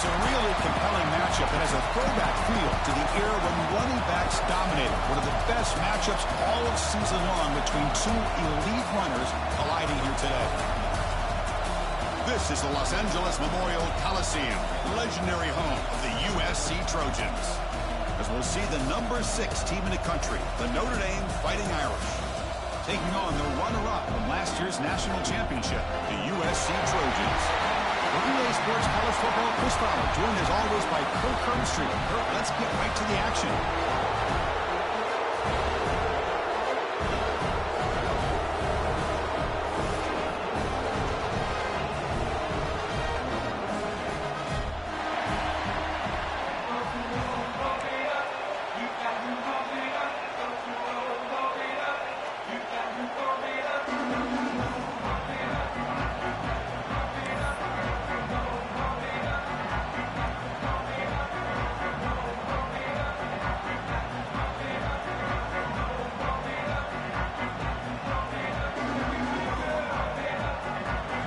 a really compelling matchup that has a throwback feel to the era when running backs dominated. One of the best matchups all of season long between two elite runners colliding here today. This is the Los Angeles Memorial Coliseum, legendary home of the USC Trojans. As we'll see the number 6 team in the country, the Notre Dame Fighting Irish, taking on the runner-up from last year's national championship, the USC Trojans. For EA Sports College Football, Chris Fowler, joined as always by Kirk Herbstreit. Kirk, let's get right to the action.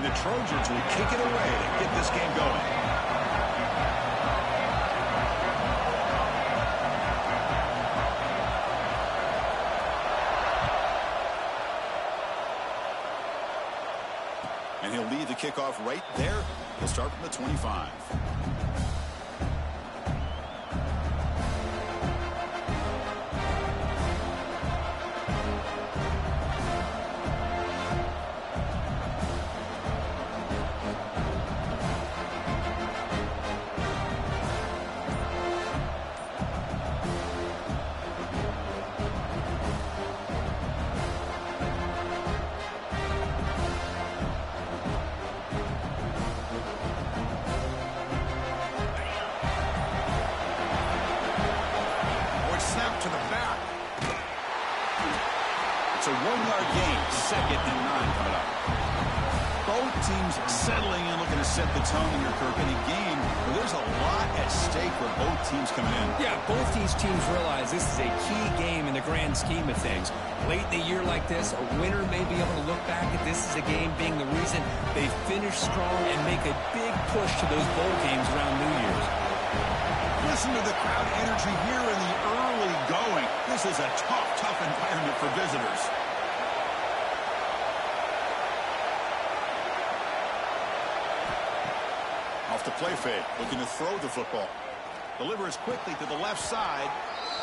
The Trojans will kick it away to get this game going. And he'll lead the kickoff right there. He'll start from the 25. To the back. It's a 1-yard gain. 2nd and 9 coming up. Both teams settling in, looking to set the tone in your Kirk. In a game where there's a lot at stake for both teams coming in. Yeah, both these teams realize this is a key game in the grand scheme of things. Late in the year like this, a winner may be able to look back at this as a game being the reason they finish strong and make a big push to those bowl games around New Year's. Listen to the crowd energy here in the early going. This is a tough environment for visitors. Off the play fake, looking to throw the football. Delivers quickly to the left side.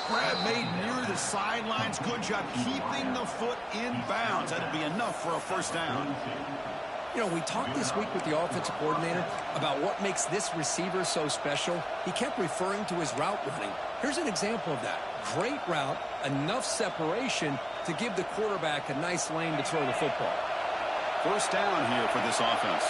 Grab made near the sidelines. Good job keeping the foot in bounds. That'll be enough for a first down. You know, we talked this week with the offensive coordinator about what makes this receiver so special. He kept referring to his route running. Here's an example of that. Great route, enough separation to give the quarterback a nice lane to throw the football. First down here for this offense.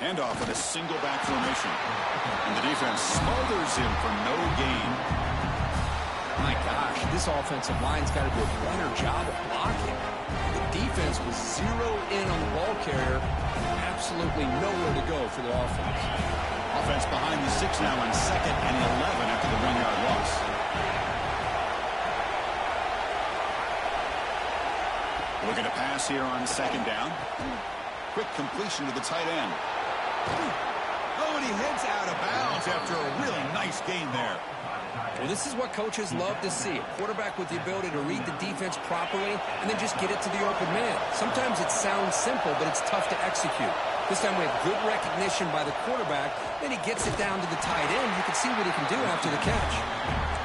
Handoff in a single back formation. And the defense smothers him for no gain. My gosh, this offensive line's got to do a better job of blocking. The defense was zeroed in on the ball carrier. Absolutely nowhere to go for the offense. Offense behind the 6 now on 2nd and 11 after the 1-yard loss. Looking to pass here on 2nd down. Quick completion to the tight end. Oh, and he heads out of bounds after a really nice gain there. Well, this is what coaches love to see. A quarterback with the ability to read the defense properly and then just get it to the open man. Sometimes it sounds simple, but it's tough to execute. This time we have good recognition by the quarterback. Then he gets it down to the tight end. You can see what he can do after the catch.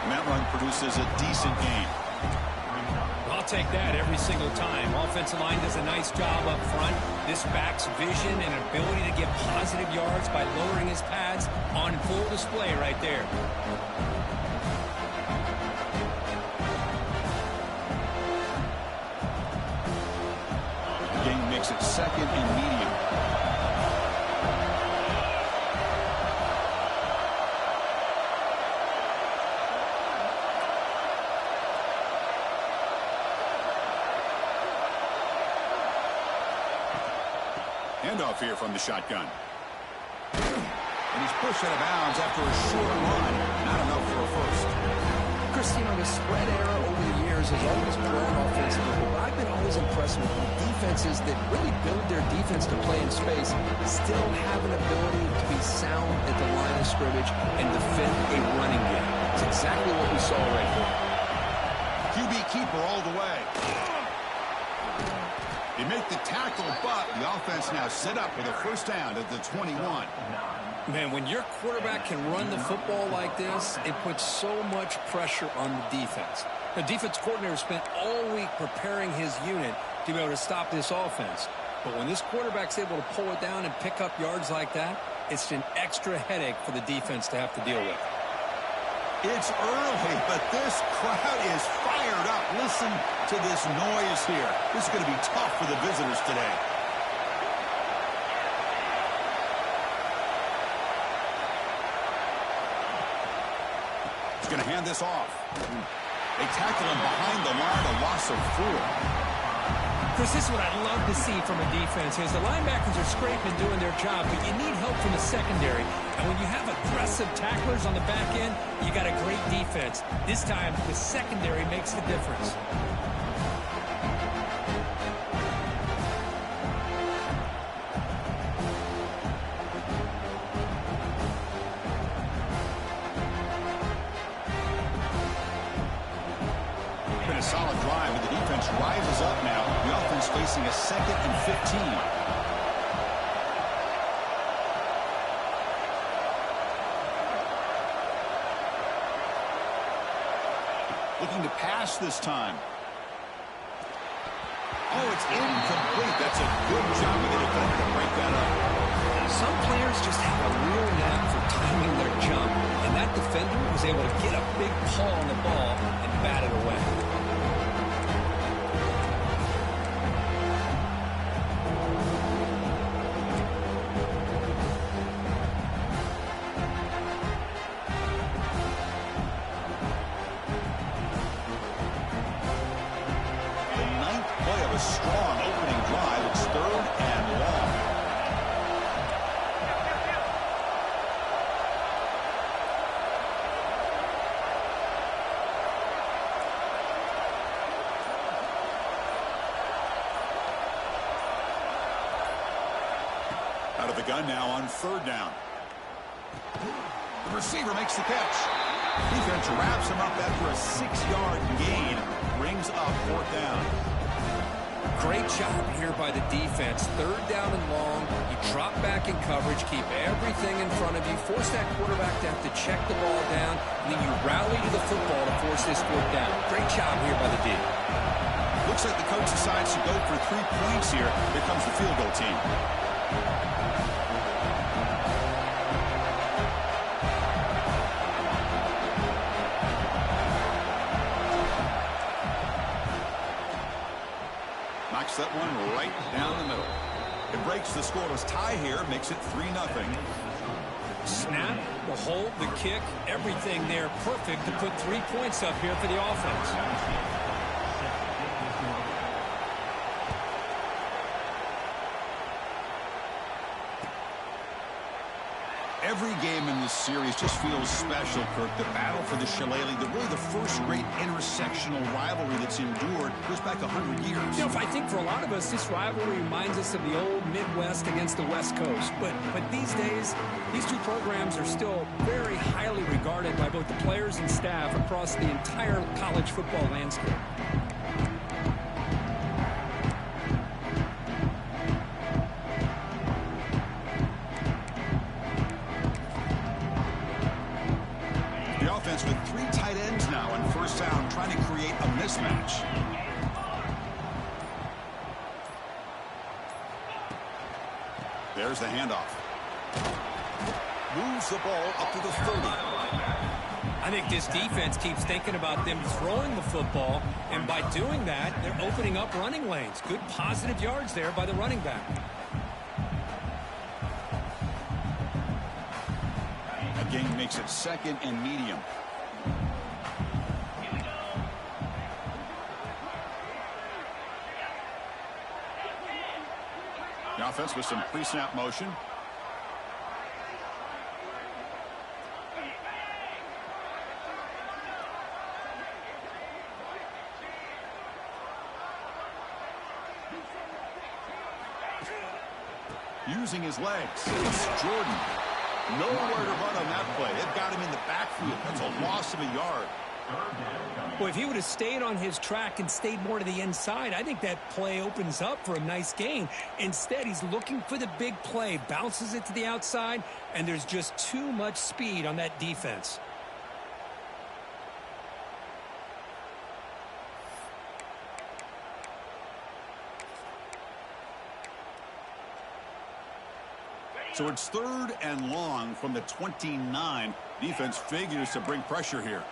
And that run produces a decent gain. I'll take that every single time. Offensive line does a nice job up front. This back's vision and ability to get positive yards by lowering his pads on full display right there. Game makes it 2nd and medium. Handoff here from the shotgun. And he's pushed out of bounds after a short run. Not enough for a first. First, the spread era over the years has always grown offensively, but I've been always impressed with defenses that really build their defense to play in space, still have an ability to be sound at the line of scrimmage and defend a running game. It's exactly what we saw right here. QB keeper all the way. They make the tackle, but the offense now set up with a first down at the 21. Man, when your quarterback can run the football like this, it puts so much pressure on the defense. The defense coordinator spent all week preparing his unit to be able to stop this offense. But when this quarterback's able to pull it down and pick up yards like that, it's an extra headache for the defense to have to deal with. It's early, but this crowd is fired up. Listen to this noise here. This is going to be tough for the visitors today. He's going to hand this off. They tackle him behind the line, a loss of 4. Chris, this is what I love to see from a defense is the linebackers are scraping doing their job, but you need help from the secondary. And when you have aggressive tacklers on the back end, you got a great defense. This time, the secondary makes the difference. Been a solid drive, and the defense rises up now. The offense facing a 2nd and 15. Looking to pass this time. Oh, it's incomplete. That's a good job of the defender to break that up. Some players just have a real knack for timing their jump, and that defender was able to get a big paw on the ball and bat it away. Strong opening drive. It's 3rd and long. Out of the gun now on 3rd down. The receiver makes the catch. Defense wraps him up after a 6-yard gain. Brings up 4th down. Great job here by the defense. 3rd down and long. You drop back in coverage, keep everything in front of you, force that quarterback to have to check the ball down, and then you rally to the football to force this 4th down. Great job here by the D. Looks like the coach decides to go for 3 points here. Here comes the field goal team. Knocks that one right down the middle. It breaks the scoreless tie here, makes it 3-0. Snap, the hold, the kick, everything there perfect to put 3 points up here for the offense. Every game in this series just feels special, Kirk. The battle for the Shillelagh, really the first great intersectional rivalry that's endured goes back 100 years. I think for a lot of us, this rivalry reminds us of the old Midwest against the West Coast. But these days, these two programs are still very highly regarded by both the players and staff across the entire college football landscape. With 3 tight ends now on 1st down, trying to create a mismatch. There's the handoff. Moves the ball up to the 30. I think this defense keeps thinking about them throwing the football, and by doing that, they're opening up running lanes. Good positive yards there by the running back. Gain makes it 2nd and medium. The offense with some pre-snap motion. using his legs. It's Jordan. Nowhere to run on that play. They've got him in the backfield. That's a loss of a yard. Well, if he would have stayed on his track and stayed more to the inside, I think that play opens up for a nice gain. Instead, he's looking for the big play, bounces it to the outside, and there's just too much speed on that defense. So it's 3rd and long from the 29. Defense figures to bring pressure here.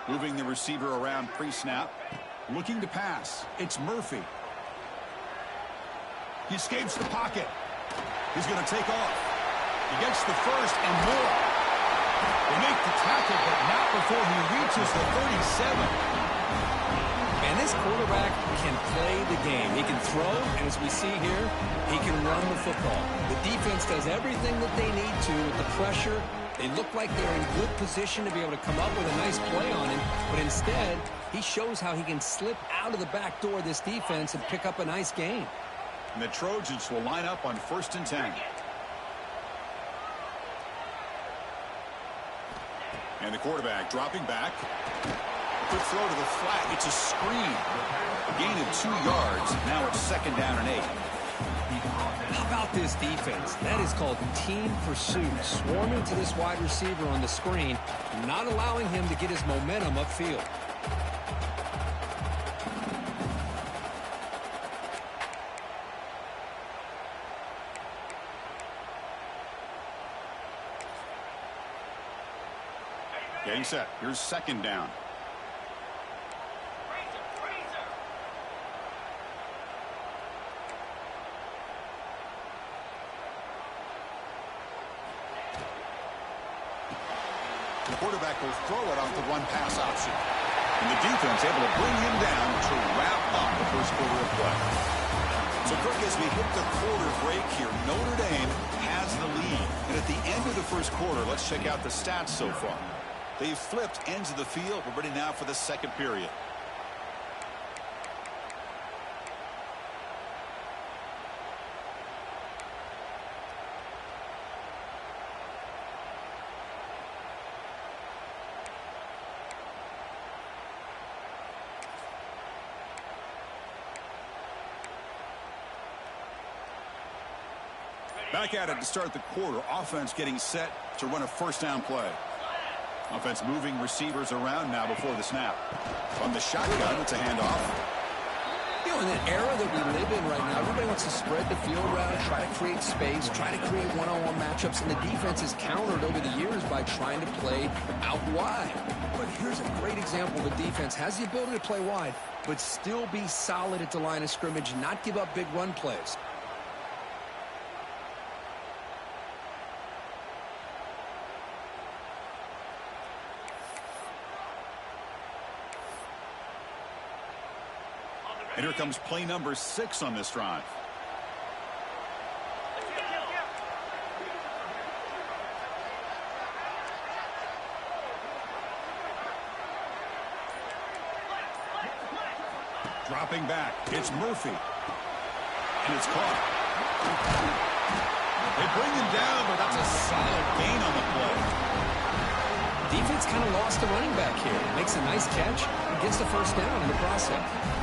Moving the receiver around pre-snap. Looking to pass. It's Murphy. He escapes the pocket. He's going to take off. He gets the first and more. They make the tackle, but not before he reaches the 37. And this quarterback can play the game. He can throw, and as we see here, he can run the football. The defense does everything that they need to with the pressure. They look like they're in good position to be able to come up with a nice play on him, but instead, he shows how he can slip out of the back door of this defense and pick up a nice gain. And the Trojans will line up on 1st and 10. And the quarterback dropping back. Quick throw to the flat. It's a screen. A gain of 2 yards. Now it's 2nd down and 8. How about this defense? That is called team pursuit. Swarming to this wide receiver on the screen, not allowing him to get his momentum upfield. Getting set. Here's 2nd down. The quarterback will throw it off the one-pass option. And the defense able to bring him down to wrap up the first quarter of play. So, Kirk, as we hit the quarter break here, Notre Dame has the lead. And at the end of the first quarter, let's check out the stats so far. They've flipped ends of the field. We're ready now for the second period. Back at it to start the quarter. Offense getting set to run a 1st down play. Offense moving receivers around now before the snap. From the shotgun, it's a handoff. You know, in the era that we live in right now, everybody wants to spread the field around, try to create space, try to create one-on-one matchups, and the defense has countered over the years by trying to play out wide. But here's a great example. The defense has the ability to play wide, but still be solid at the line of scrimmage and not give up big run plays. And here comes play number 6 on this drive. Dropping back. It's Murphy. And it's caught. They bring him down, but that's a solid gain on the play. Defense kind of lost the running back here. Makes a nice catch and gets the 1st down in the process.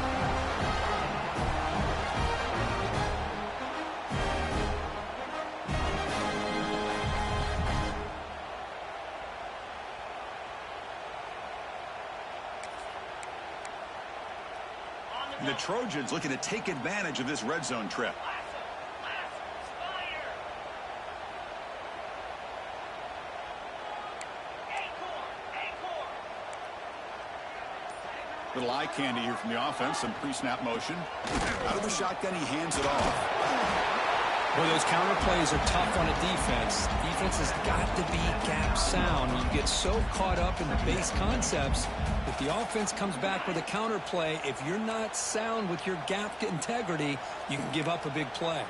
The Trojans looking to take advantage of this red zone trip. Little eye candy here from the offense. Some pre-snap motion. Out of the shotgun, he hands it off. Well, those counter plays are tough on a defense. Defense has got to be gap sound. You get so caught up in the base concepts. If the offense comes back with a counter play, if you're not sound with your gap integrity, you can give up a big play.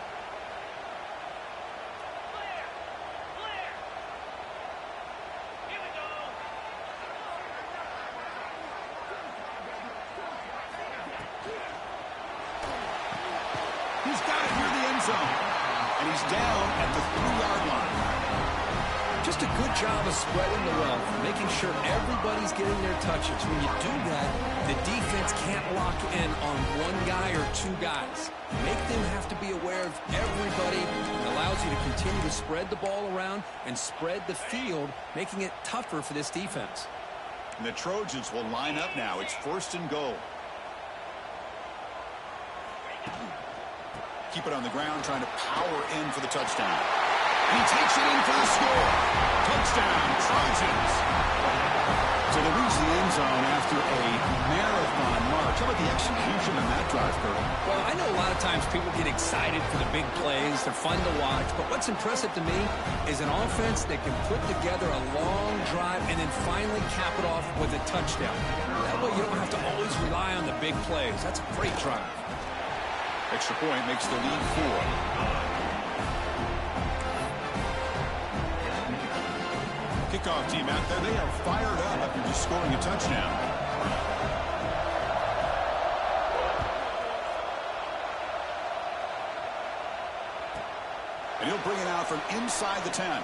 He's got it near the end zone. And he's down at the 3-yard line. Just a good job of spreading the wealth, making sure everybody's getting their touches. When you do that, the defense can't lock in on one guy or two guys. Make them have to be aware of everybody. It allows you to continue to spread the ball around and spread the field, making it tougher for this defense. And the Trojans will line up now. It's 1st and goal. Keep it on the ground, trying to power in for the touchdown. And he takes it in for the score. Touchdown, Trojans. So they reach the end zone after a marathon march. How about the execution on that drive, Kurt? Well, I know a lot of times people get excited for the big plays. They're fun to watch. But what's impressive to me is an offense that can put together a long drive and then finally cap it off with a touchdown. That way you don't have to always rely on the big plays. That's a great drive. Extra point makes the lead 4. Kickoff team out there. They are fired up after just scoring a touchdown. And he'll bring it out from inside the 10.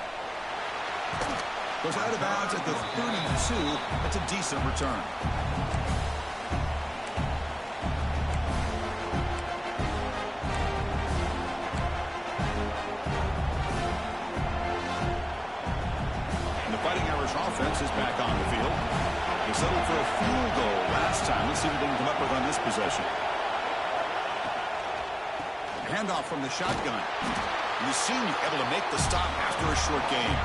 Goes out of bounds at the 32. That's a decent return. Offense is back on the field. They settled for a field goal last time. Let's see what they can come up with on this possession. Handoff from the shotgun. And the senior able to make the stop after a short game.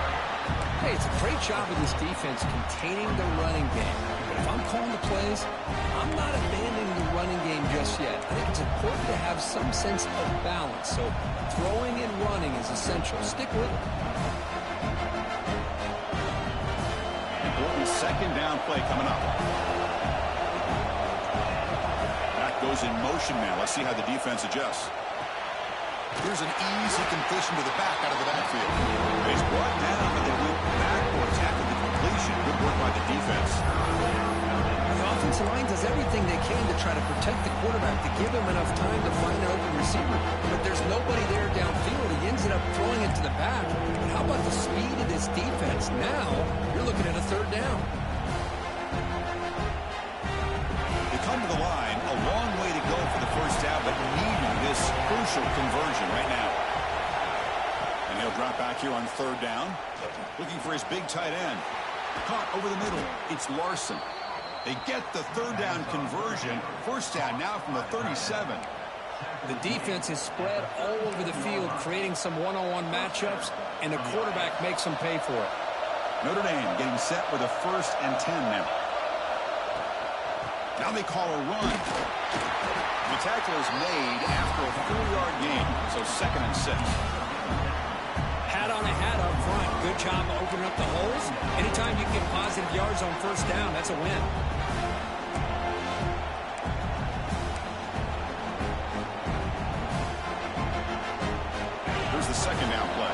Hey, it's a great job of this defense containing the running game. But if I'm calling the plays, I'm not abandoning the running game just yet. I think it's important to have some sense of balance. So throwing and running is essential. Stick with it. Second down play coming up. That goes in motion now. Let's see how the defense adjusts. Here's an easy completion to the back out of the backfield. He's brought down, but they went backwards after the completion. Good work by the defense. The offensive line does everything they can to try to protect the quarterback, to give him enough time to find an open receiver. But there's nobody there downfield. He ends up throwing it to the back. But how about the speed of this defense? Now you're looking at a 3rd down. They come to the line, a long way to go for the 1st down, but needing this crucial conversion right now. And he'll drop back here on 3rd down, looking for his big tight end. Caught over the middle. It's Larson. They get the 3rd down conversion. 1st down now from the 37. The defense is spread all over the field, creating some one-on-one matchups, and the quarterback makes them pay for it. Notre Dame getting set with a 1st and 10 now. Now they call a run. The tackle is made after a 4-yard gain, so 2nd and 6. Hat on a hat up front. Good job of opening up the holes. Anytime you can get positive yards on 1st down, that's a win. Here's the 2nd down play.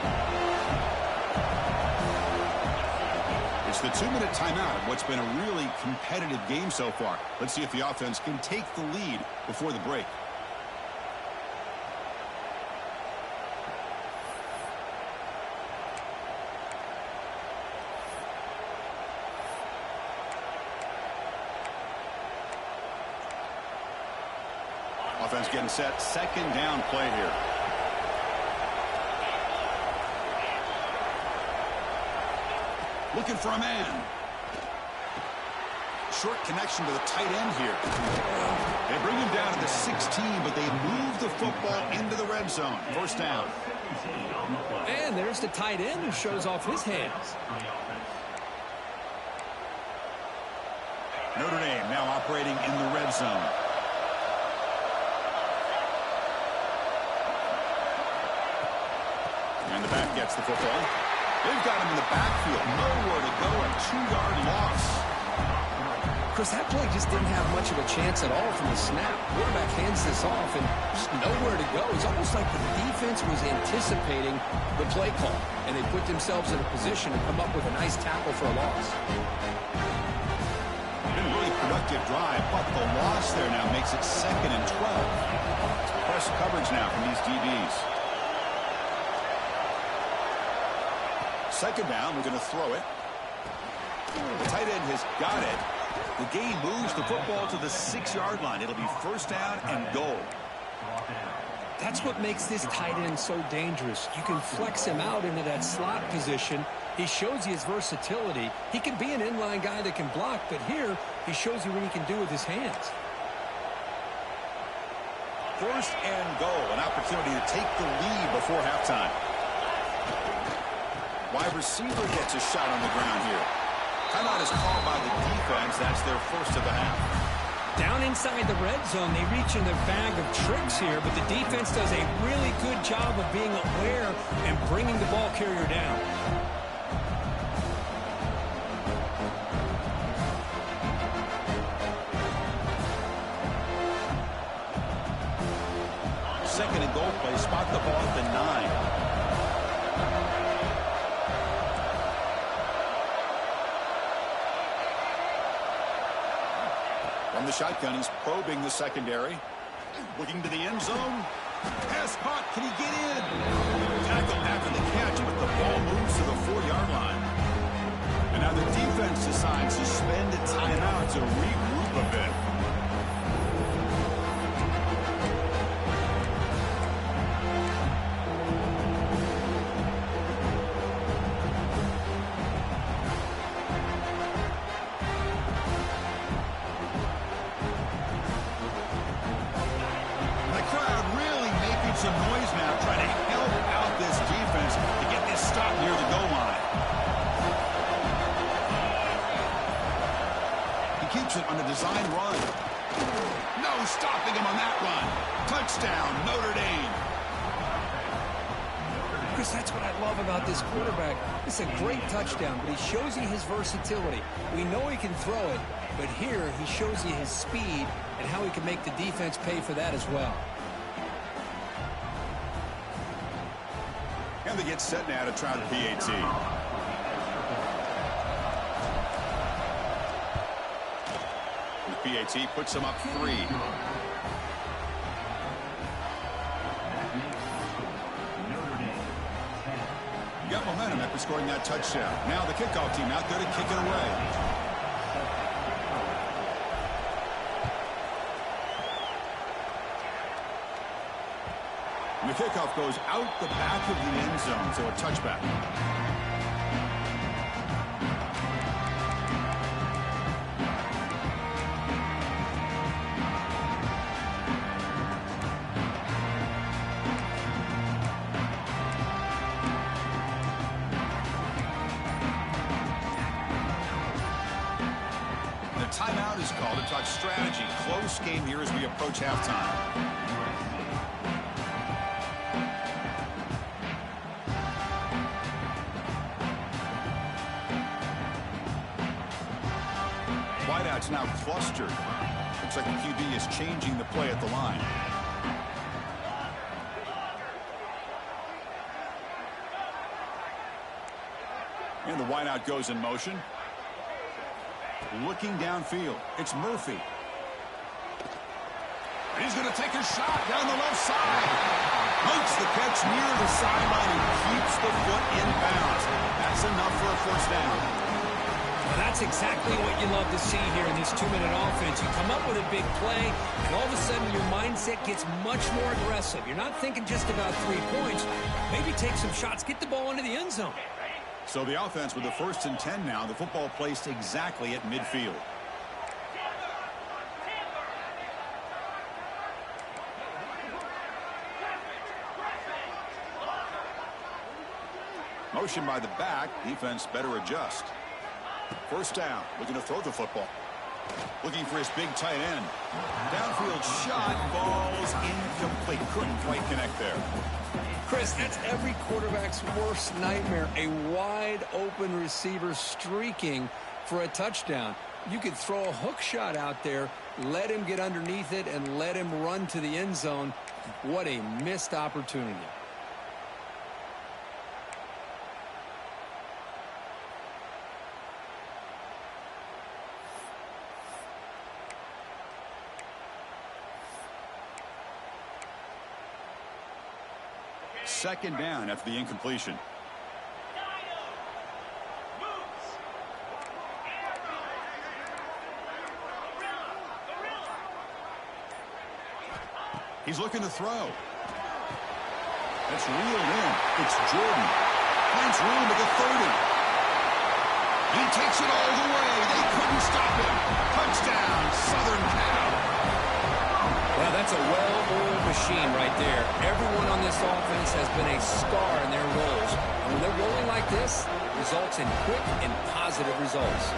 It's the 2-minute timeout of what's been a really competitive game so far. Let's see if the offense can take the lead before the break. Offense getting set. 2nd down play here. Looking for a man. Short connection to the tight end here. They bring him down to the 16, but they move the football into the red zone. 1st down. And there's the tight end who shows off his hands. Notre Dame now operating in the red zone. And the back gets the football. They've got him in the backfield. Nowhere to go. A 2-yard loss. Chris, that play just didn't have much of a chance at all from the snap. Quarterback hands this off and just nowhere to go. It's almost like the defense was anticipating the play call, and they put themselves in a position to come up with a nice tackle for a loss. Been a really productive drive, but the loss there now makes it 2nd and 12. Press coverage now from these these DBs. Second down, we're going to throw it. The tight end has got it. The game moves the football to the 6-yard line. It'll be first down and goal. That's what makes this tight end so dangerous. You can flex him out into that slot position. He shows you his versatility. He can be an inline guy that can block, but here he shows you what he can do with his hands. First and goal, an opportunity to take the lead before halftime. Wide receiver gets a shot on the ground here. Timeout is called by the defense. That's their first of the half. Down inside the red zone, they reach in their bag of tricks here, but the defense does a really good job of being aware and bringing the ball carrier down. Second and goal play, spot the ball at the 9. From the shotgun, he's probing the secondary. Looking to the end zone. Pass caught. Can he get in? Tackle after the catch, but the ball moves to the 4-yard line. And now the defense decides to spend a timeout to regroup a bit. Some noise now, trying to help out this defense to get this stop near the goal line. He keeps it on a design run. No stopping him on that run. Touchdown, Notre Dame. Chris, that's what I love about this quarterback. It's a great touchdown, but he shows you his versatility. We know he can throw it, but here he shows you his speed and how he can make the defense pay for that as well. And they get set now to try the PAT. The PAT puts them up 3. Got momentum after scoring that touchdown. Now the kickoff team out there to kick it away. And the kickoff goes out the back of the end zone, so a touchback. The timeout is called to talk strategy. Close game here as we approach halftime. Wideouts now clustered. Looks like the QB is changing the play at the line. And the wideout goes in motion. Looking downfield. It's Murphy. And he's going to take a shot down the left side. Makes the catch near the sideline and keeps the foot in bounds. That's enough for a first down. Well, that's exactly what you love to see here in this 2-minute offense. You come up with a big play, and all of a sudden your mindset gets much more aggressive. You're not thinking just about 3 points. Maybe take some shots, get the ball into the end zone. So the offense with the 1st and 10 now, the football placed exactly at midfield. Motion by the back, defense better adjust. First down, looking to throw the football. Looking for his big tight end. Downfield shot, falls incomplete. Couldn't quite connect there. Chris, that's every quarterback's worst nightmare. A wide open receiver streaking for a touchdown. You could throw a hook shot out there, let him get underneath it, and let him run to the end zone. What a missed opportunity. Second down after the incompletion. He's looking to throw. That's reeled in. It's Jordan. Finds room at the 30. He takes it all the way. They couldn't stop him. Touchdown, Southern Cal. Well, that's a well-oiled machine right there. Everyone on this offense has been a star in their roles. And when they're rolling like this, it results in quick and positive results.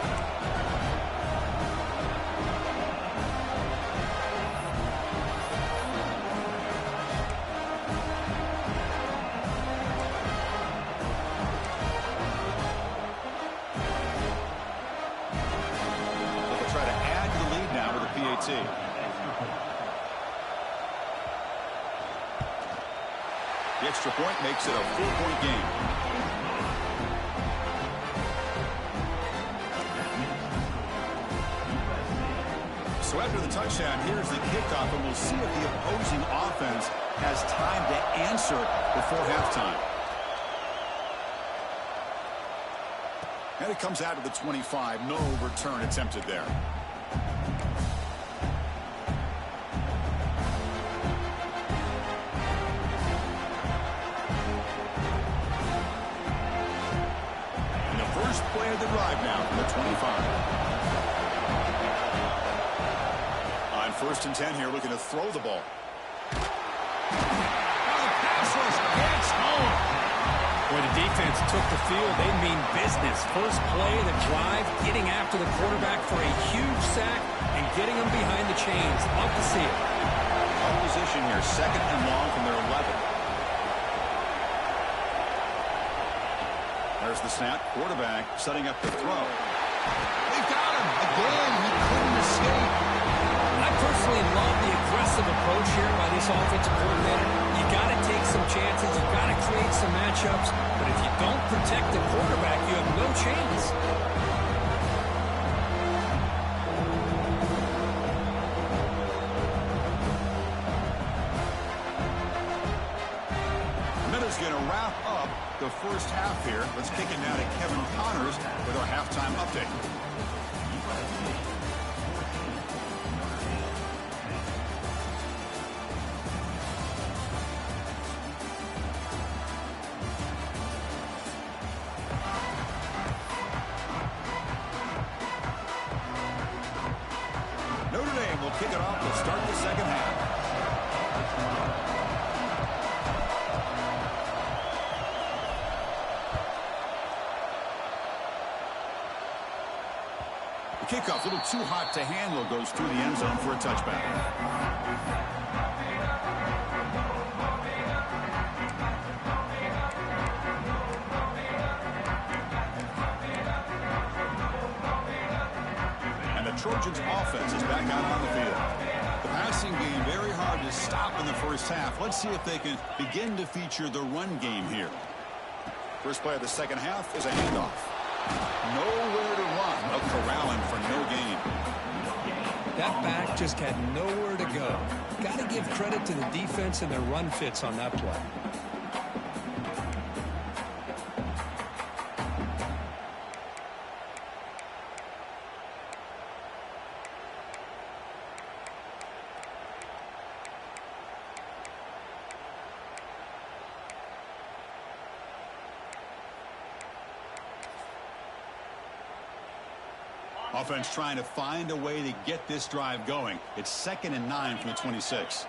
The extra point makes it a 4-point game. So after the touchdown, here's the kickoff, and we'll see if the opposing offense has time to answer before halftime. And it comes out of the 25. No return attempted there. First play of the drive now from the 25. On 1st and 10 here, looking to throw the ball. The pass rush gets home. Boy, the defense took the field. They mean business. First play of the drive, getting after the quarterback for a huge sack and getting him behind the chains. Love to see it. Tough position here, 2nd and long from their 11. There's the snap. Quarterback setting up the throw. They've got him. Again, he couldn't escape. I personally love the aggressive approach here by this offensive coordinator. You got to take some chances. You got to create some matchups. But if you don't protect the quarterback, you have no chance. Is going to wrap up the first half here. Let's kick it now to Kevin Connors with our halftime update. Notre Dame will kick it off to start the second half. Kickoff, a little too hot to handle, goes through the end zone for a touchback. And the Trojans offense is back out on the field. The passing game very hard to stop in the first half. Let's see if they can begin to feature the run game here. First play of the second half is a handoff. Nowhere to run. A corralling for no gain. That back just had nowhere to go. Got to give credit to the defense and their run fits on that play. Offense trying to find a way to get this drive going. It's 2nd and 9 from the 26.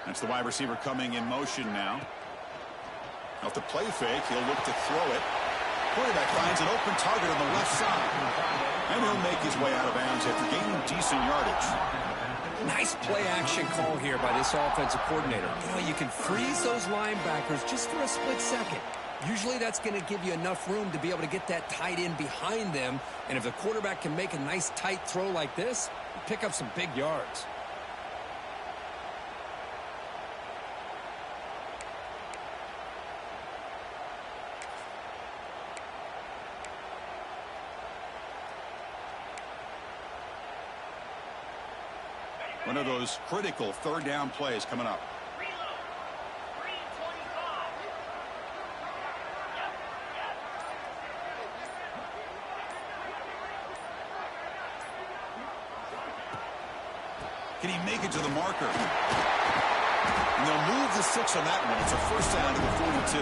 That's the wide receiver coming in motion now. Off the play fake, he'll look to throw it. Quarterback finds an open target on the left side. And he'll make his way out of bounds after gaining decent yardage. Nice play-action call here by this offensive coordinator. You know, you can freeze those linebackers just for a split second. Usually that's going to give you enough room to be able to get that tight end behind them. And if the quarterback can make a nice tight throw like this, you pick up some big yards. One of those critical third down plays coming up. Can he make it to the marker? And they'll move the 6 on that one. It's a first down to the 42.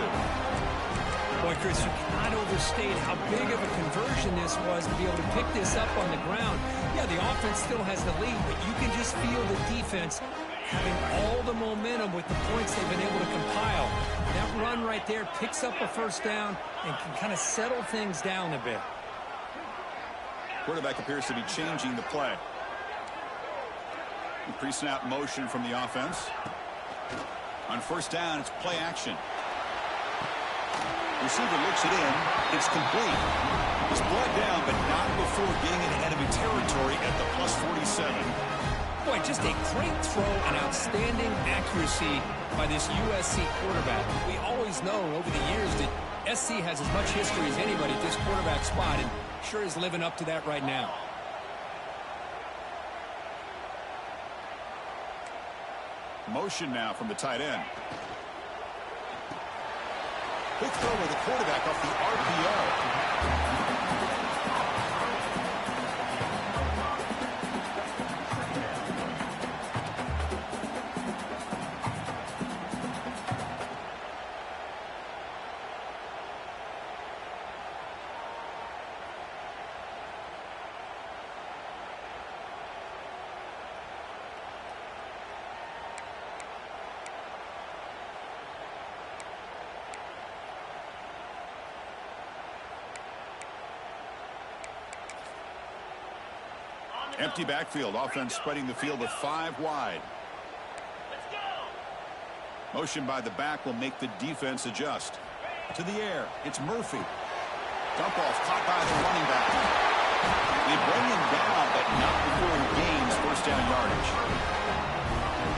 Boy, Chris, you cannot overstate how big of a conversion this was to be able to pick this up on the ground. Yeah, the offense still has the lead, but you can just feel the defense having all the momentum with the points they've been able to compile. That run right there picks up a first down and can kind of settle things down a bit. Quarterback appears to be changing the play. Pre-snap motion from the offense. On first down, it's play action. Receiver looks it in. It's complete. He's brought down, but not before getting into enemy territory at the +47. Boy, just a great throw and outstanding accuracy by this USC quarterback. We always know over the years that SC has as much history as anybody at this quarterback spot, and sure is living up to that right now. Motion now from the tight end. Quick throw with the quarterback off the RPO. Empty backfield. Offense spreading the field with 5 wide. Motion by the back will make the defense adjust. To the air. It's Murphy. Dump off caught by the running back. They bring him down, but not before he gains first down yardage.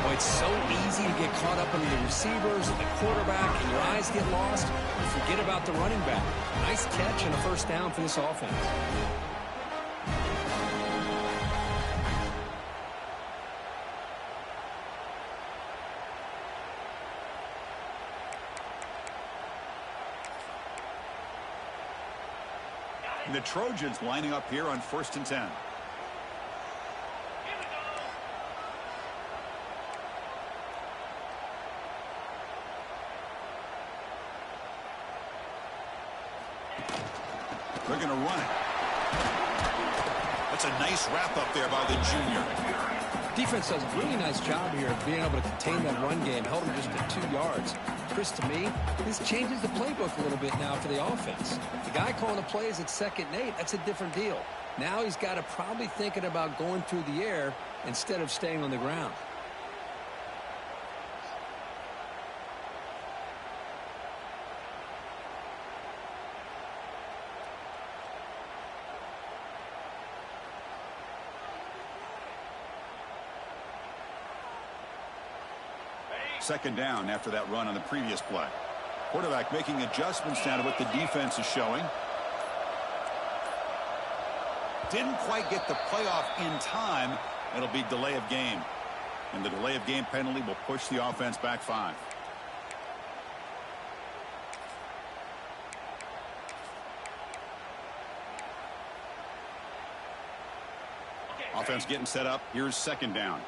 Boy, it's so easy to get caught up in the receivers, the quarterback, and your eyes get lost. You forget about the running back. Nice catch and a first down for this offense. And the Trojans lining up here on 1st and 10. They're going to run it. That's a nice wrap up there by the junior. Defense does a really nice job here of being able to contain that run game. Held him just to 2 yards. Chris, to me, this changes the playbook a little bit now for the offense. The guy calling the plays at 2nd and 8, that's a different deal. Now he's got to probably thinking about going through the air instead of staying on the ground. Second down after that run on the previous play. Quarterback making adjustments down to what the defense is showing. Didn't quite get the playoff in time. It'll be delay of game. And the delay of game penalty will push the offense back 5. Offense getting set up. Here's second down.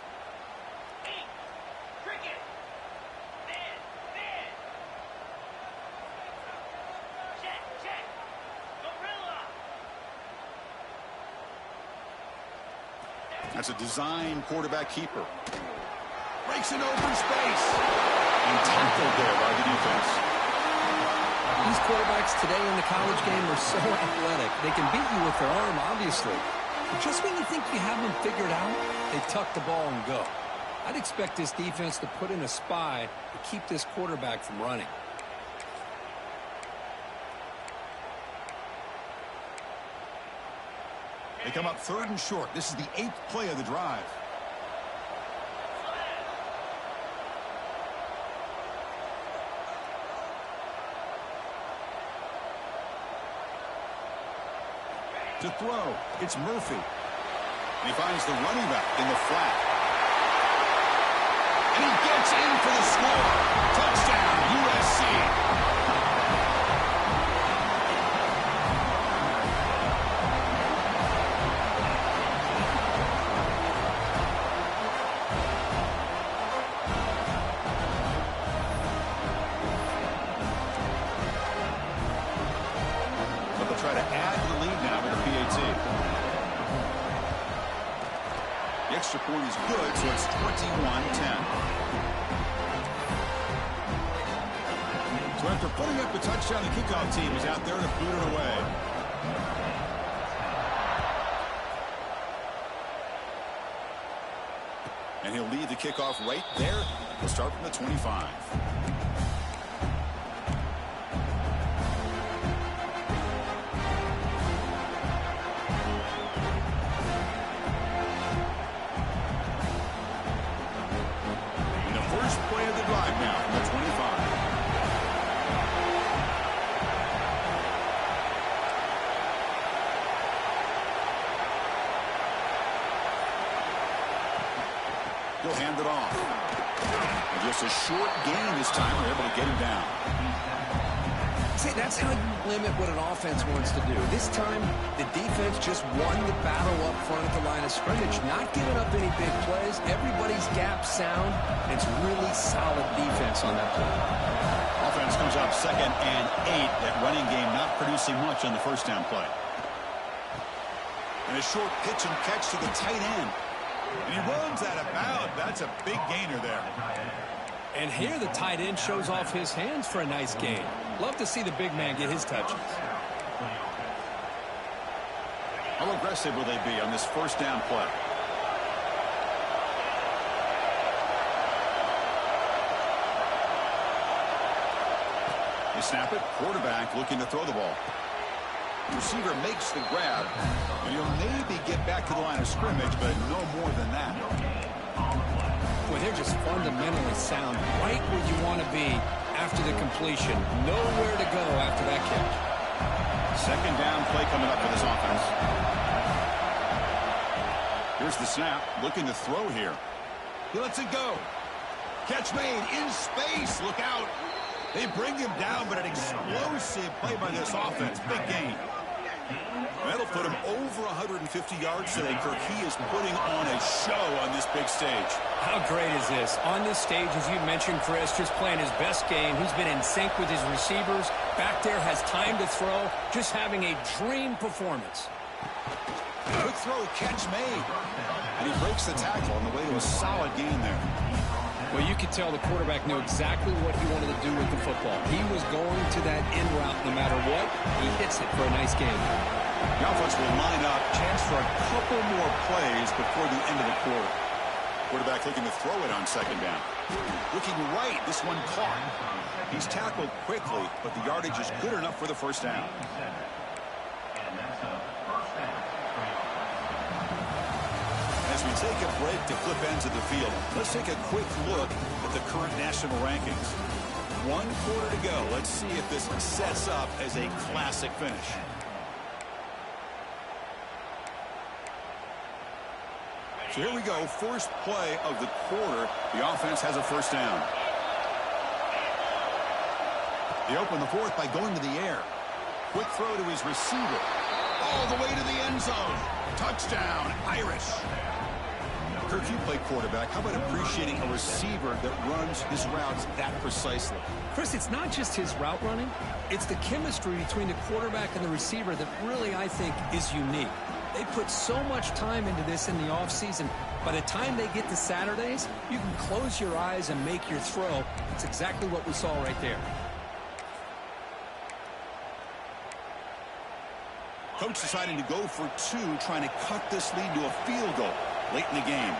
That's a design quarterback keeper. Breaks an open space. And tackled there by the defense. These quarterbacks today in the college game are so athletic. They can beat you with their arm, obviously. But just when you think you have them figured out, they tuck the ball and go. I'd expect this defense to put in a spy to keep this quarterback from running. They come up 3rd and short. This is the 8th play of the drive. To throw, it's Murphy. And he finds the running back in the flat. He gets in for the score. Touchdown, USC. But they'll try to add to the lead now with the PAT. The extra point is good, so it's 21-10. So after putting up a touchdown, the kickoff team is out there to boot it away. And he'll lead the kickoff right there. He'll start from the 25. He'll hand it off. And just a short gain this time. We're able to get him down. See, that's how you limit what an offense wants to do. This time, the defense just won the battle up front at the line of scrimmage, not giving up any big plays. Everybody's gap sound. It's really solid defense on that play. Offense comes up 2nd and 8. That running game not producing much on the first down play. And a short pitch and catch to the tight end. And he runs out of bounds. That's a big gainer there. And here the tight end shows off his hands for a nice gain. Love to see the big man get his touches. How aggressive will they be on this first down play? They snap it. Quarterback looking to throw the ball. Receiver makes the grab, and he'll maybe get back to the line of scrimmage, but no more than that. Boy, they're just fundamentally sound, right where you want to be after the completion. Nowhere to go after that catch. Second down play coming up for this offense. Here's the snap, looking to throw here. He lets it go. Catch made in space. Look out. They bring him down, but an explosive play by this offense. Big gain. That'll put him over 150 yards today, Kirk. He is putting on a show on this big stage. How great is this? On this stage, as you mentioned, Chris, just playing his best game. He's been in sync with his receivers. Back there, has time to throw. Just having a dream performance. Quick throw, catch made. And he breaks the tackle on the way to a solid gain there. Well, you could tell the quarterback knew exactly what he wanted to do with the football. He was going to that in route no matter what. He hits it for a nice game. The offense will line up. Chance for a couple more plays before the end of the quarter. Quarterback looking to throw it on second down. Looking right. This one caught. He's tackled quickly, but the yardage is good enough for the first down. As we take a break to flip ends of the field, let's take a quick look at the current national rankings. 1 quarter to go. Let's see if this sets up as a classic finish. So here we go. First play of the quarter. The offense has a first down. They open the fourth by going to the air. Quick throw to his receiver. All the way to the end zone. Touchdown, Irish. Kirk, you play quarterback. How about appreciating a receiver that runs his routes that precisely? Chris, it's not just his route running. It's the chemistry between the quarterback and the receiver that really, I think, is unique. They put so much time into this in the offseason. By the time they get to Saturdays, you can close your eyes and make your throw. It's exactly what we saw right there. Coach deciding to go for 2, trying to cut this lead to a field goal late in the game.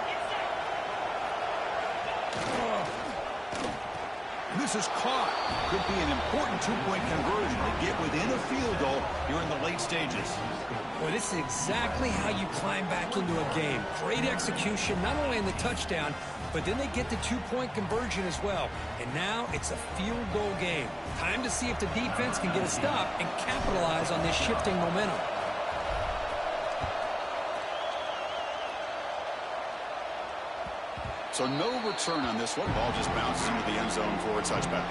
This is caught. Could be an important 2-point conversion to get within a field goal here in the late stages. Well, this is exactly how you climb back into a game. Great execution, not only in the touchdown, but then they get the 2-point conversion as well. And now it's a field goal game. Time to see if the defense can get a stop and capitalize on this shifting momentum. So no return on this one. Ball just bounces into the end zone for a touchback.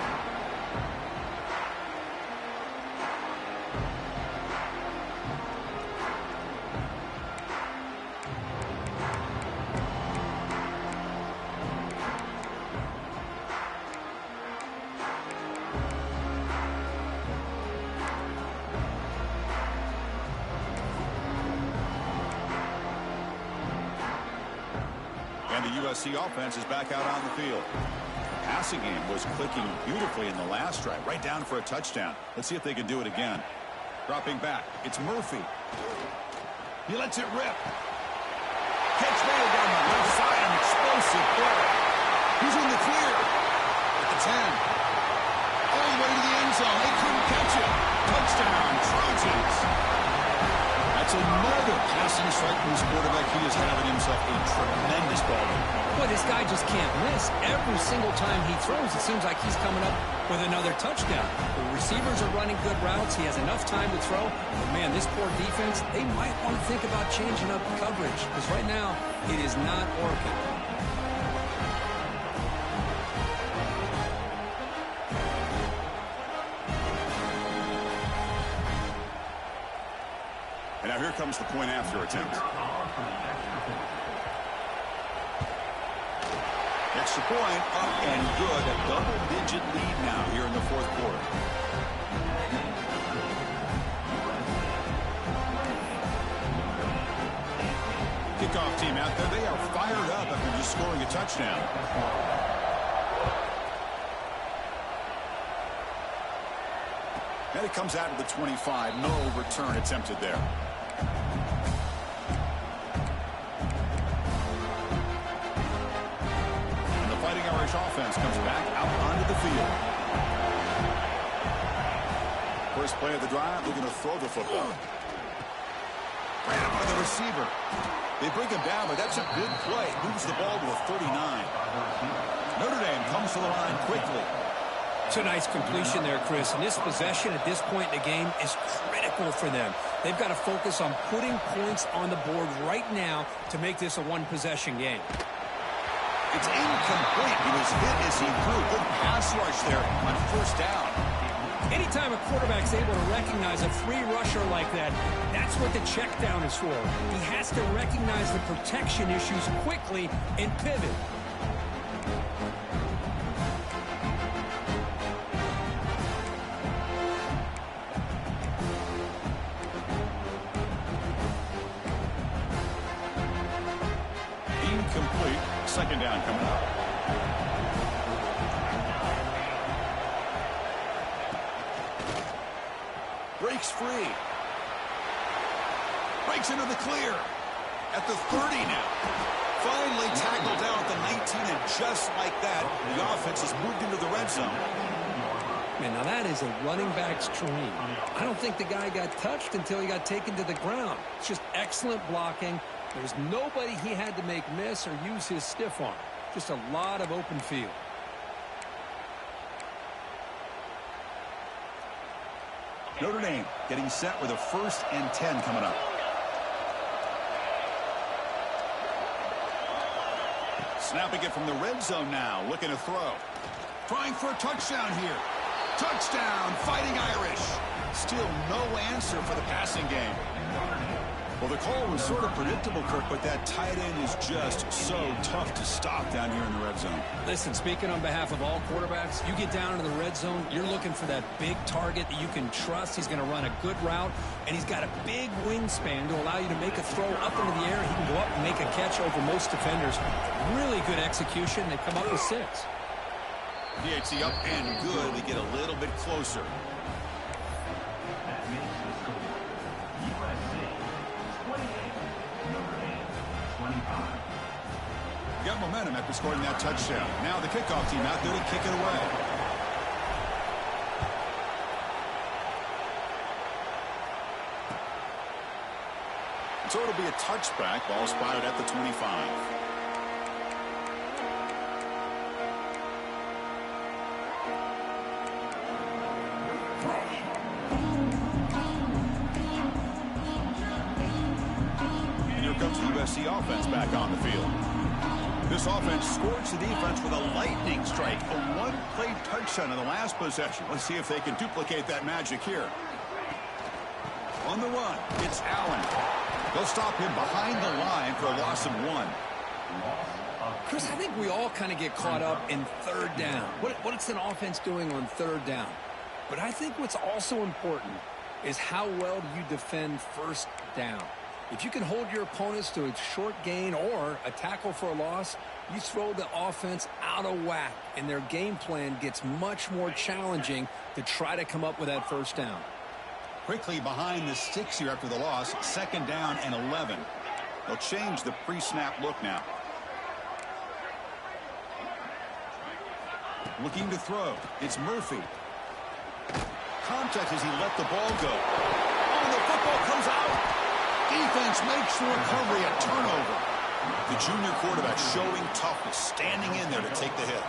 And the USC offense is back out on the field. The passing game was clicking beautifully in the last drive, right down for a touchdown. Let's see if they can do it again. Dropping back, it's Murphy. He lets it rip. Catch made down the left side, an explosive play. He's in the clear at the 10. All the way to the end zone. They couldn't catch it. Touchdown, Trojans. That's another passing strike from his quarterback. He is having himself a tremendous ball game. Boy, this guy just can't miss. Every single time he throws, it seems like he's coming up with another touchdown. The receivers are running good routes. He has enough time to throw. But, man, this poor defense, they might want to think about changing up coverage because right now it is not working. And now here comes the point after attempt. Extra point up and good. A double-digit lead now here in the fourth quarter. Kickoff team out there. They are fired up after just scoring a touchdown. And it comes out of the 25. No return attempted there. Irish offense comes back out onto the field. First play of the drive, looking to throw the football. Right up on the receiver. They bring him down, but that's a good play. Moves the ball to a 39. Notre Dame comes to the line quickly. It's a nice completion there, Chris. And this possession at this point in the game is critical for them. They've got to focus on putting points on the board right now to make this a one-possession game. It's incomplete. He was hit as he threw. Good pass rush there on first down. Anytime a quarterback's able to recognize a free rusher like that, that's what the check down is for. He has to recognize the protection issues quickly and pivot. Incomplete. Second down coming up. Breaks free. Breaks into the clear. At the 30 now. Finally tackled down at the 19, and just like that, the offense has moved into the red zone. Man, now that is a running back's dream. I don't think the guy got touched until he got taken to the ground. It's just excellent blocking. There's nobody he had to make miss or use his stiff arm. Just a lot of open field. Notre Dame getting set with a 1st and 10 coming up. Snapping it from the red zone now. Looking to throw. Trying for a touchdown here. Touchdown, Fighting Irish. Still no answer for the passing game. Well, the call was sort of predictable, Kirk, but that tight end is just so tough to stop down here in the red zone. Listen, speaking on behalf of all quarterbacks, you get down into the red zone, you're looking for that big target that you can trust. He's going to run a good route, and he's got a big wingspan to allow you to make a throw up into the air. He can go up and make a catch over most defenders. Really good execution. They come up with 6. DHC up and good. They get a little bit closer. Got momentum after scoring that touchdown. Now the kickoff team out there to kick it away. So it'll be a touchback. Ball spotted at the 25. And here comes the USC offense back on the field. This offense scorched the defense with a lightning strike, a one-play touchdown in the last possession. Let's see if they can duplicate that magic here. On the run, it's Allen. They'll stop him behind the line for a loss of 1. Chris, I think we all kind of get caught up in third down. What's an offense doing on third down? But I think what's also important is how well do you defend first down. If you can hold your opponents to a short gain or a tackle for a loss, you throw the offense out of whack, and their game plan gets much more challenging to try to come up with that first down. Quickly behind the sticks here after the loss, 2nd down and 11. They'll change the pre-snap look now. Looking to throw. It's Murphy. Contact as he let the ball go. Oh, the football comes out. Defense makes the recovery a turnover. The junior quarterback showing toughness, standing in there to take the hit.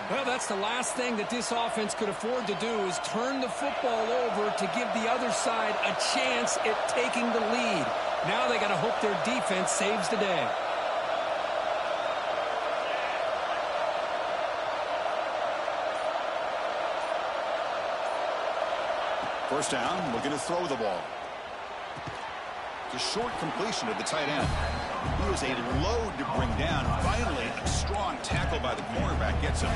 Well, that's the last thing that this offense could afford to do is turn the football over to give the other side a chance at taking the lead. Now they got to hope their defense saves the day. First down, looking to throw the ball. It's a short completion to the tight end. He was a load to bring down. Finally, a strong tackle by the cornerback gets him.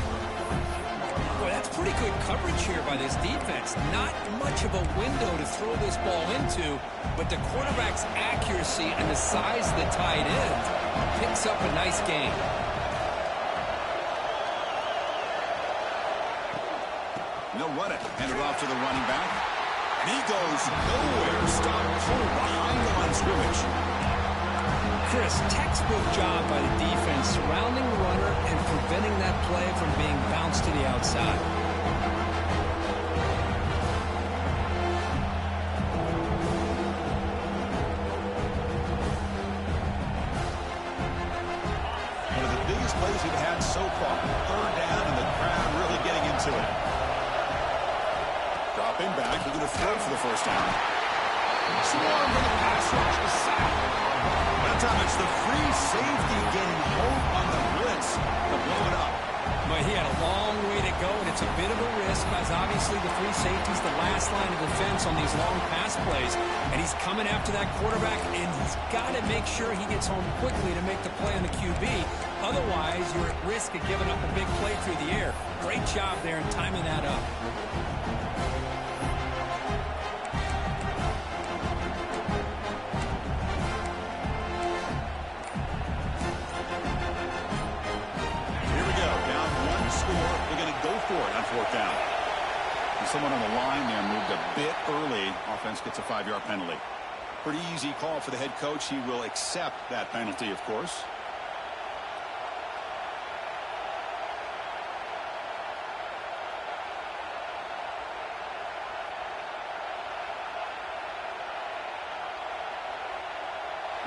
Boy, that's pretty good coverage here by this defense. Not much of a window to throw this ball into, but the quarterback's accuracy and the size of the tight end picks up a nice gain. And they'll run it. Hand it off to the running back. And he goes nowhere. Stop pull behind the line of scrimmage. Chris, textbook job by the defense surrounding the runner and preventing that play from being bounced to the outside. One of the biggest plays we've had so far. 3rd down and the crowd really getting into it. Dropping back, we're going to throw for the first down. Swarm for the pass rush, the sack. That time it's the free safety getting home on the blitz to blow it up. But he had a long way to go, and it's a bit of a risk, as obviously the free safety's the last line of defense on these long pass plays. And he's coming after that quarterback, and he's got to make sure he gets home quickly to make the play on the QB. Otherwise, you're at risk of giving up a big play through the air. Great job there in timing that up. On 4th down. And someone on the line there moved a bit early. Offense gets a 5-yard penalty. Pretty easy call for the head coach. He will accept that penalty, of course.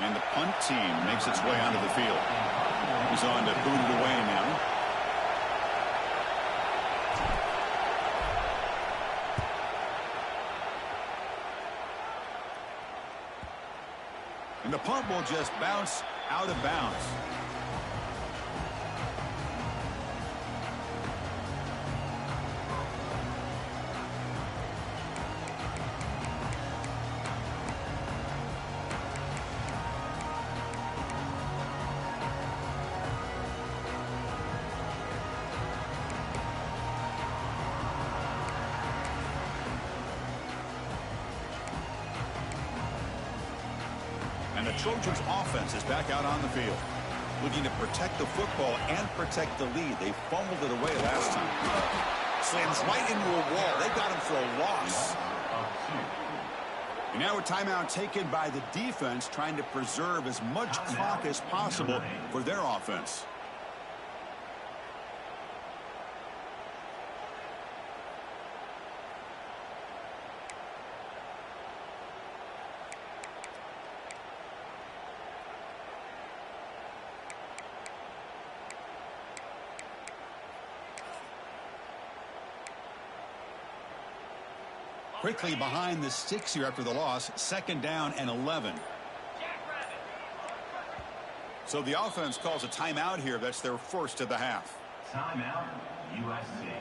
And the punt team makes its way onto the field. He's on to boot it away now. And the punt will just bounce out of bounds. And the Trojans offense is back out on the field, looking to protect the football and protect the lead. They fumbled it away last time. Slams right into a wall. They got him for a loss. And now a timeout taken by the defense, trying to preserve as much clock as possible for their offense. Quickly behind the sticks here after the loss. 2nd down and 11. So the offense calls a timeout here. That's their first of the half. Timeout, USC.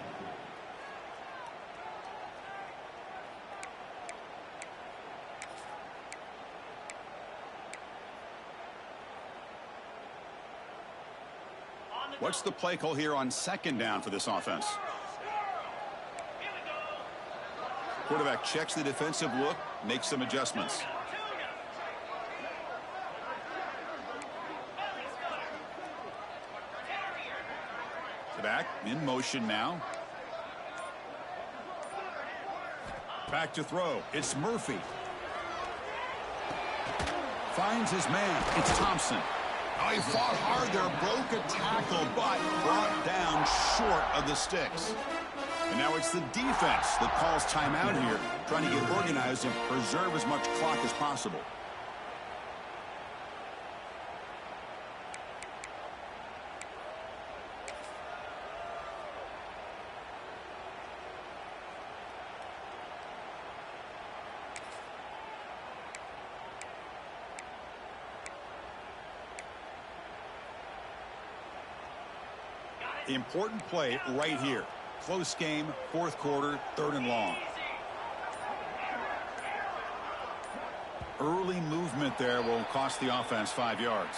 What's the play call here on second down for this offense? Quarterback checks the defensive look, makes some adjustments. The back in motion now. Back to throw. It's Murphy. Finds his man. It's Thompson. Oh, he fought hard there, broke a tackle, but brought down short of the sticks. And now it's the defense that calls timeout here, trying to get organized and preserve as much clock as possible. Important play right here. Close game, fourth quarter, third and long. Early movement there will cost the offense 5 yards.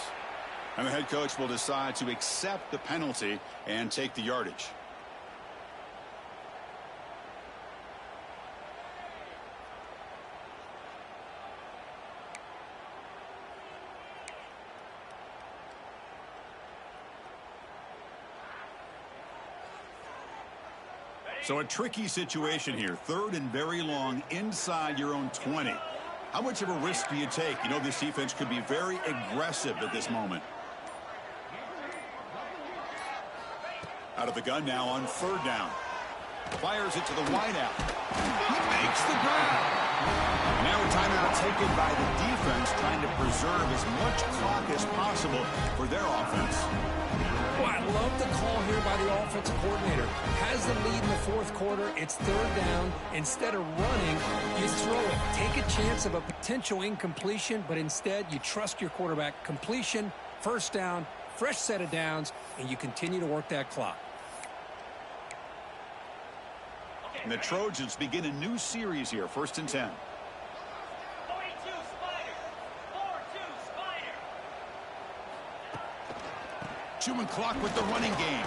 And the head coach will decide to accept the penalty and take the yardage. So a tricky situation here. Third and very long inside your own 20. How much of a risk do you take? You know, this defense could be very aggressive at this moment. Out of the gun now on third down. Fires it to the wideout. He makes the grab. Now a timeout taken by the defense, trying to preserve as much clock as possible for their offense. Well, I love the call here by the offensive coordinator. Has the lead in the fourth quarter. It's third down. Instead of running, you throw it. Take a chance of a potential incompletion, but instead you trust your quarterback. Completion, first down, fresh set of downs, and you continue to work that clock. And the Trojans begin a new series here, 1st and 10. Chewing clock with the running game.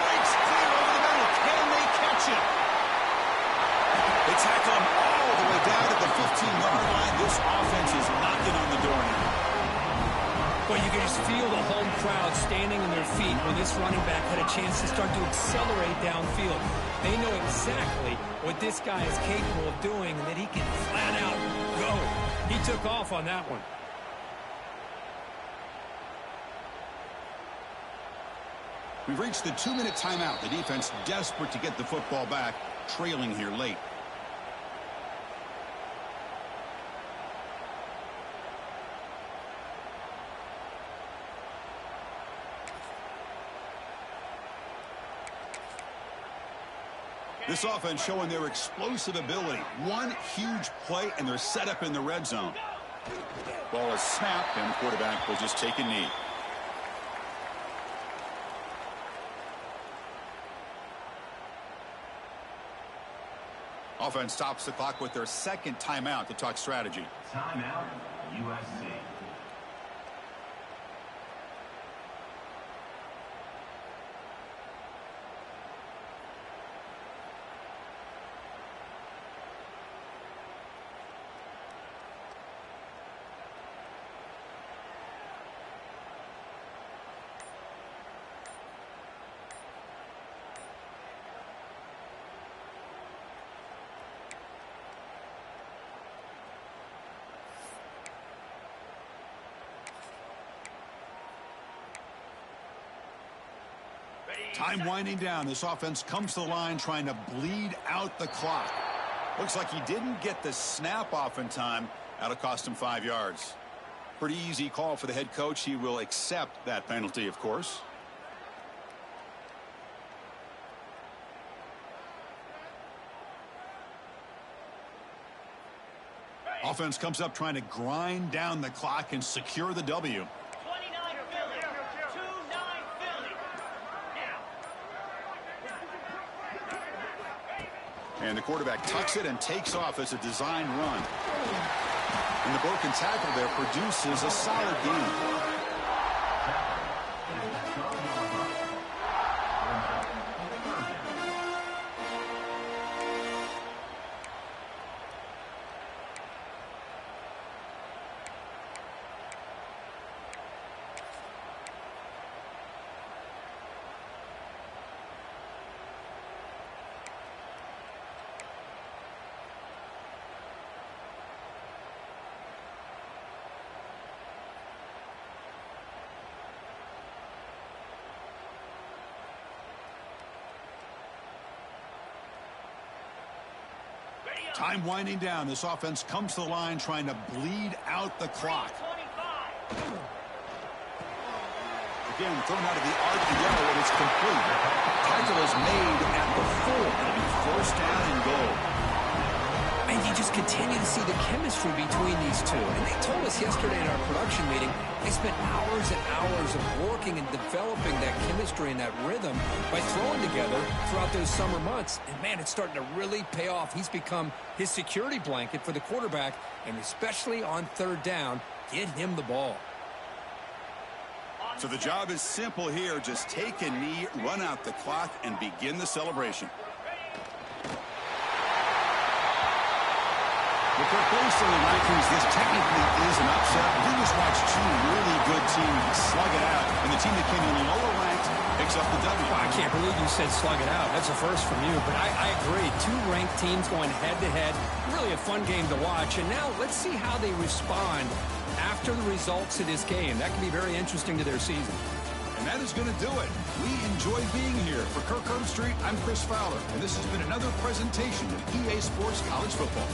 Breaks clear over the middle. Can they catch it? They tackle him all the way down at the 15-yard line. This offense is knocking on the door now. Well, you can just feel the home crowd standing on their feet when this running back had a chance to start to accelerate downfield. They know exactly what this guy is capable of doing and that he can flat out go. He took off on that one. We've reached the 2-minute timeout. The defense desperate to get the football back, trailing here late. This offense showing their explosive ability. One huge play, and they're set up in the red zone. Ball is snapped, and the quarterback will just take a knee. Offense stops the clock with their second timeout to talk strategy. Timeout, USC. Time winding down. This offense comes to the line trying to bleed out the clock. Looks like he didn't get the snap off in time. That'll cost him 5 yards. Pretty easy call for the head coach. He will accept that penalty, of course. Offense comes up trying to grind down the clock and secure the W. 29 Philly. 2-9 Philly. Now. And the quarterback tucks it and takes off as a design run. And the broken tackle there produces a solid gain. Time winding down. This offense comes to the line trying to bleed out the clock. 25. Again, thrown out of the arc to yellow, and it's complete. Tackle is made at the 4. It'll be first down and goal. And you just continue to see the chemistry between these two. And they told us yesterday in our production meeting, they spent hours and hours of working and developing that chemistry and that rhythm by throwing together throughout those summer months. And, man, it's starting to really pay off. He's become his security blanket for the quarterback, and especially on third down, get him the ball. So the job is simple here. Just take a knee, run out the clock, and begin the celebration. Well, Kirk, based on the rankings, this technically is an upset. We just watched two really good teams slug it out, and the team that came in lower ranked picks up the W. Well, I can't believe you said slug it out. That's a first from you, but I agree. Two ranked teams going head-to-head. Really a fun game to watch. And now let's see how they respond after the results of this game. That can be very interesting to their season. And that is going to do it. We enjoy being here. For Kirk Herbstreit, I'm Chris Fowler, and this has been another presentation of EA Sports College Football.